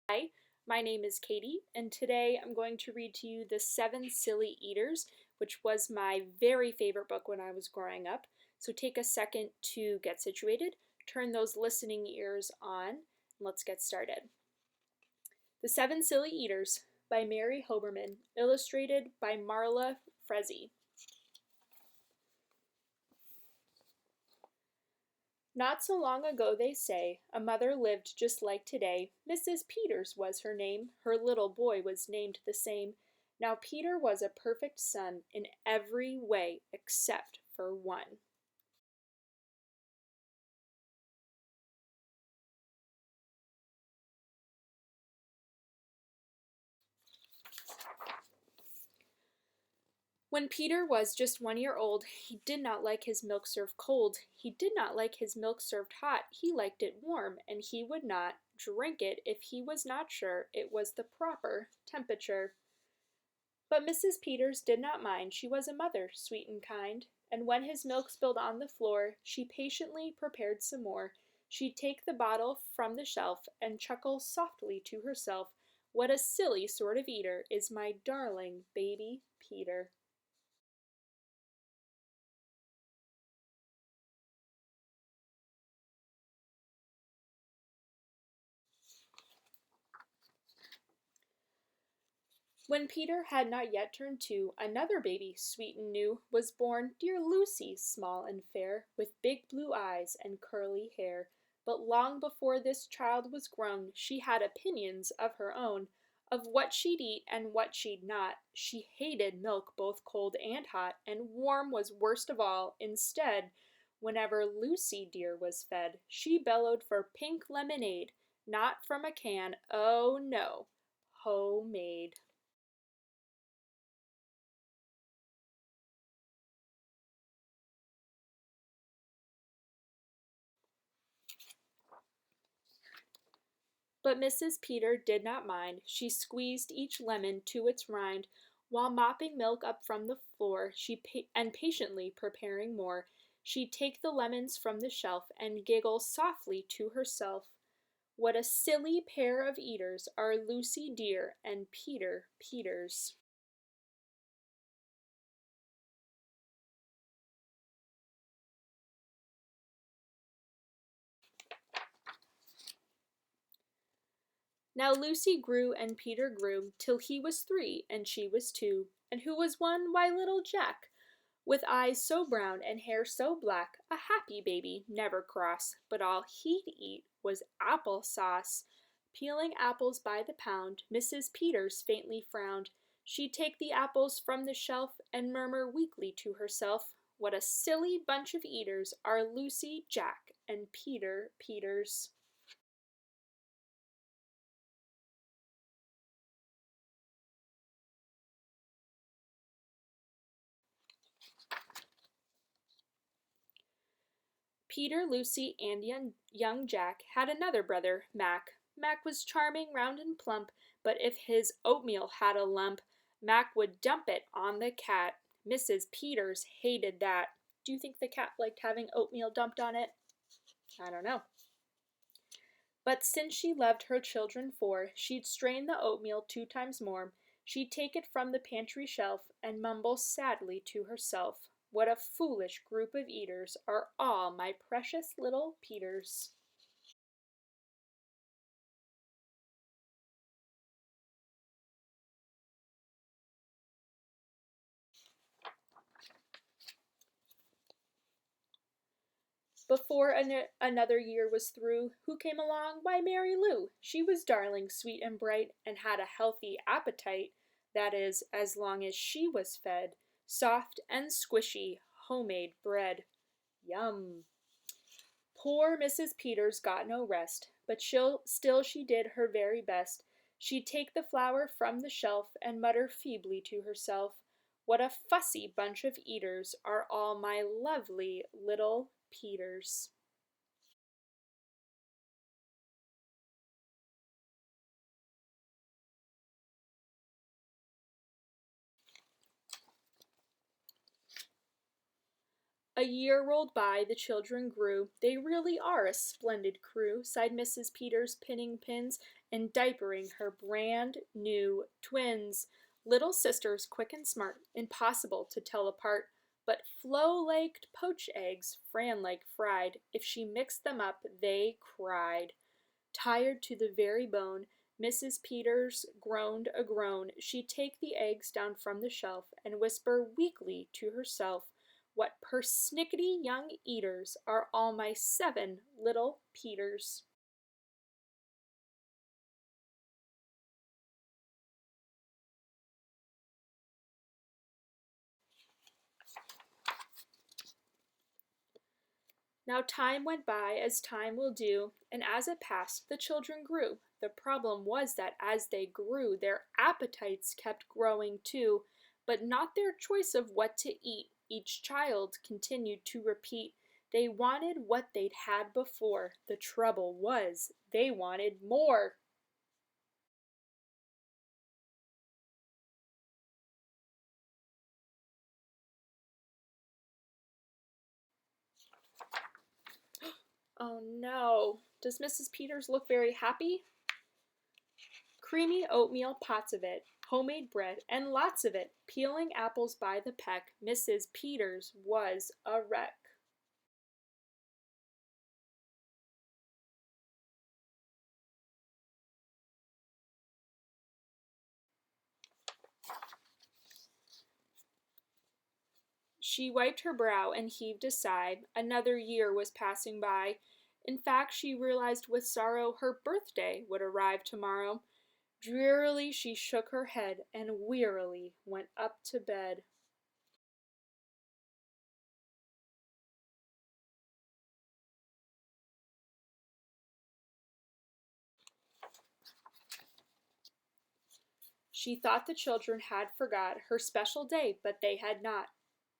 Hi, my name is Katie, and today I'm going to read to you The Seven Silly Eaters, which was my very favorite book when I was growing up. So take a second to get situated, turn those listening ears on, and let's get started. The Seven Silly Eaters by Mary Hoberman, illustrated by Marla Frezzi. Not so long ago, they say, a mother lived just like today. Mrs. Peters was her name. Her little boy was named the same. Now Peter was a perfect son in every way except for one. When Peter was just 1 year old, he did not like his milk served cold. He did not like his milk served hot. He liked it warm, and he would not drink it if he was not sure it was the proper temperature. But Mrs. Peters did not mind. She was a mother, sweet and kind, and when his milk spilled on the floor, she patiently prepared some more. She'd take the bottle from the shelf and chuckle softly to herself, "What a silly sort of eater is my darling baby Peter." When Peter had not yet turned 2, another baby, sweet and new, was born, dear Lucy, small and fair, with big blue eyes and curly hair. But long before this child was grown, she had opinions of her own, of what she'd eat and what she'd not. She hated milk both cold and hot, and warm was worst of all. Instead, whenever Lucy dear was fed, she bellowed for pink lemonade, not from a can, oh no, homemade. But Mrs. Peter did not mind. She squeezed each lemon to its rind, while mopping milk up from the floor, and patiently preparing more. She'd take the lemons from the shelf and giggle softly to herself. What a silly pair of eaters are Lucy dear and Peter Peters. Now Lucy grew and Peter grew, till he was 3 and she was 2. And who was one? Why, little Jack, with eyes so brown and hair so black, a happy baby, never cross, but all he'd eat was apple sauce. Peeling apples by the pound, Mrs. Peters faintly frowned. She'd take the apples from the shelf and murmur weakly to herself, "What a silly bunch of eaters are Lucy, Jack, and Peter Peters." Peter, Lucy, and young Jack had another brother, Mac. Mac was charming, round and plump, but if his oatmeal had a lump, Mac would dump it on the cat. Mrs. Peters hated that. Do you think the cat liked having oatmeal dumped on it? I don't know. But since she loved her children 4, she'd strain the oatmeal 2 times more. She'd take it from the pantry shelf and mumble sadly to herself, "What a foolish group of eaters are all my precious little Peters." Before another year was through, who came along? Why, Mary Lou. She was darling, sweet and bright, and had a healthy appetite, that is, as long as she was fed. Soft and squishy, homemade bread. Yum! Poor Mrs. Peters got no rest, but still she did her very best. She'd take the flour from the shelf and mutter feebly to herself, "What a fussy bunch of eaters are all my lovely little Peters." A year rolled by, the children grew. "They really are a splendid crew," sighed Mrs. Peters, pinning pins. and diapering her brand new twins. Little sisters, quick and smart, impossible to tell apart. But Flo liked poached eggs, Fran liked fried. If she mixed them up, they cried. Tired to the very bone, Mrs. Peters groaned a groan. She'd take the eggs down from the shelf and whisper weakly to herself, "What persnickety young eaters are all my 7 little Peters." Now time went by as time will do, and as it passed the children grew. The problem was that as they grew, their appetites kept growing too, but not their choice of what to eat. Each child continued to repeat. They wanted what they'd had before. The trouble was, they wanted more. Oh no. Does Mrs. Peters look very happy? Creamy oatmeal pots of it, homemade bread, and lots of it, peeling apples by the peck. Mrs. Peters was a wreck. She wiped her brow and heaved a sigh. Another year was passing by. In fact, she realized with sorrow her birthday would arrive tomorrow. Drearily she shook her head and wearily went up to bed. She thought the children had forgot her special day, but they had not.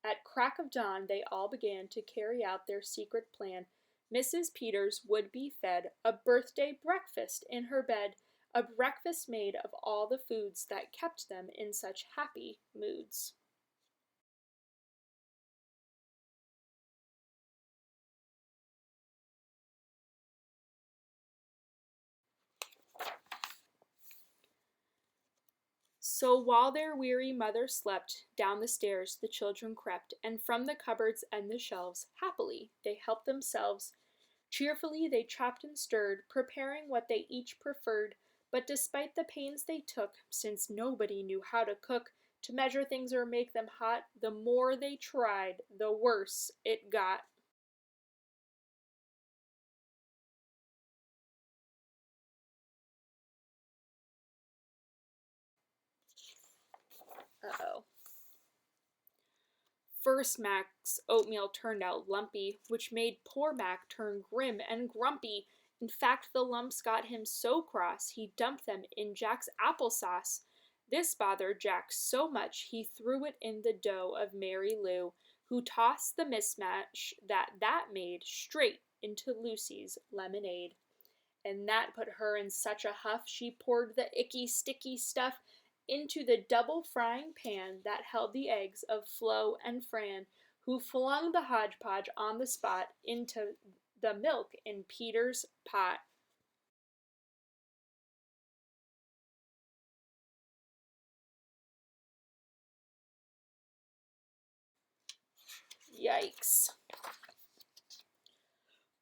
At crack of dawn they all began to carry out their secret plan. Mrs. Peters would be fed a birthday breakfast in her bed, a breakfast made of all the foods that kept them in such happy moods. So while their weary mother slept, down the stairs the children crept, and from the cupboards and the shelves, happily, they helped themselves. Cheerfully they chopped and stirred, preparing what they each preferred, but despite the pains they took, since nobody knew how to cook, to measure things or make them hot, the more they tried, the worse it got. Uh-oh. First Mac's oatmeal turned out lumpy, which made poor Mac turn grim and grumpy. In fact, the lumps got him so cross he dumped them in Jack's applesauce. This bothered Jack so much he threw it in the dough of Mary Lou, who tossed the mismatch that made straight into Lucy's lemonade. And that put her in such a huff she poured the icky, sticky stuff into the double frying pan that held the eggs of Flo and Fran, who flung the hodgepodge on the spot into the milk in Peter's pot. Yikes.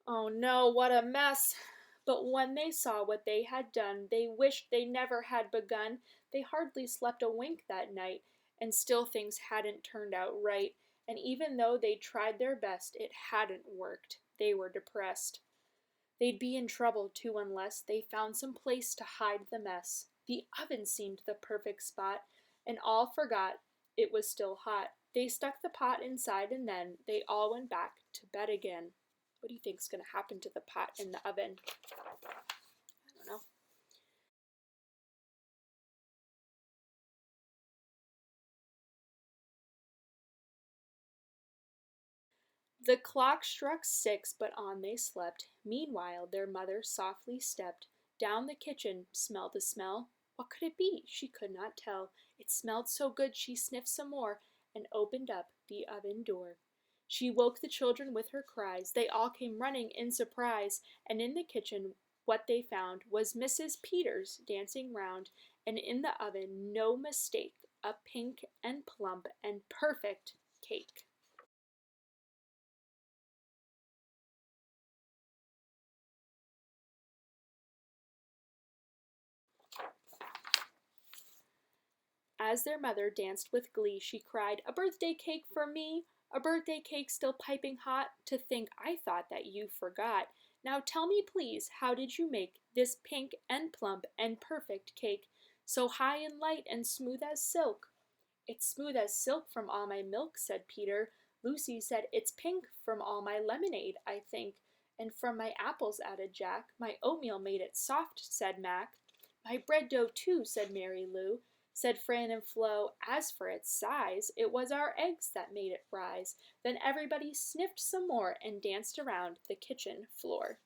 Oh no, what a mess! But when they saw what they had done, they wished they never had begun. They hardly slept a wink that night, and still things hadn't turned out right. And even though they tried their best, it hadn't worked. They were depressed. They'd be in trouble too unless they found some place to hide the mess. The oven seemed the perfect spot, and all forgot it was still hot. They stuck the pot inside and then they all went back to bed again. What do you think's going to happen to the pot in the oven? I don't know. The clock struck 6, but on they slept. Meanwhile, their mother softly stepped down the kitchen, smelled the smell. What could it be? She could not tell. It smelled so good she sniffed some more and opened up the oven door. She woke the children with her cries. They all came running in surprise, and in the kitchen What they found was Mrs. Peters dancing round, and in the oven, no mistake, a pink and plump and perfect cake. As their mother danced with glee, she cried, "A birthday cake for me! A birthday cake still piping hot! To think I thought that you forgot! Now tell me, please, how did you make this pink and plump and perfect cake, so high and light and smooth as silk?" "It's smooth as silk from all my milk," said Peter. "Lucy said it's pink from all my lemonade, I think." "And from my apples," added Jack. "My oatmeal made it soft," said Mac. "My bread dough, too," said Mary Lou. Said Fran and Flo, "As for its size, it was our eggs that made it rise." Then everybody sniffed some more and danced around the kitchen floor.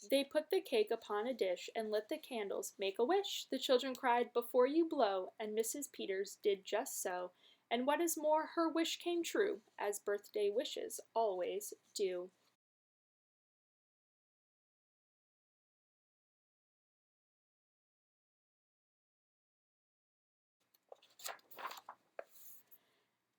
They put the cake upon a dish and lit the candles. "Make a wish," the children cried, "before you blow." And Mrs. Peters did just so. And what is more, her wish came true, as birthday wishes always do.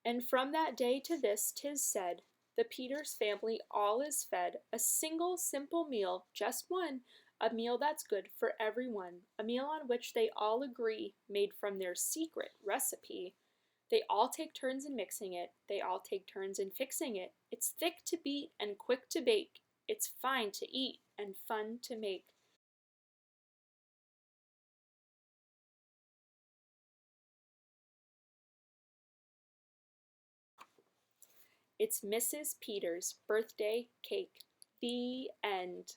And from that day to this 'tis said, the Peters family all is fed a single simple meal, just one, a meal that's good for every one, a meal on which they all agree, made from their secret recipe. They all take turns in mixing it, they all take turns in fixing it. It's thick to beat and quick to bake, it's fine to eat and fun to make. It's Mrs. Peters' birthday cake. The end.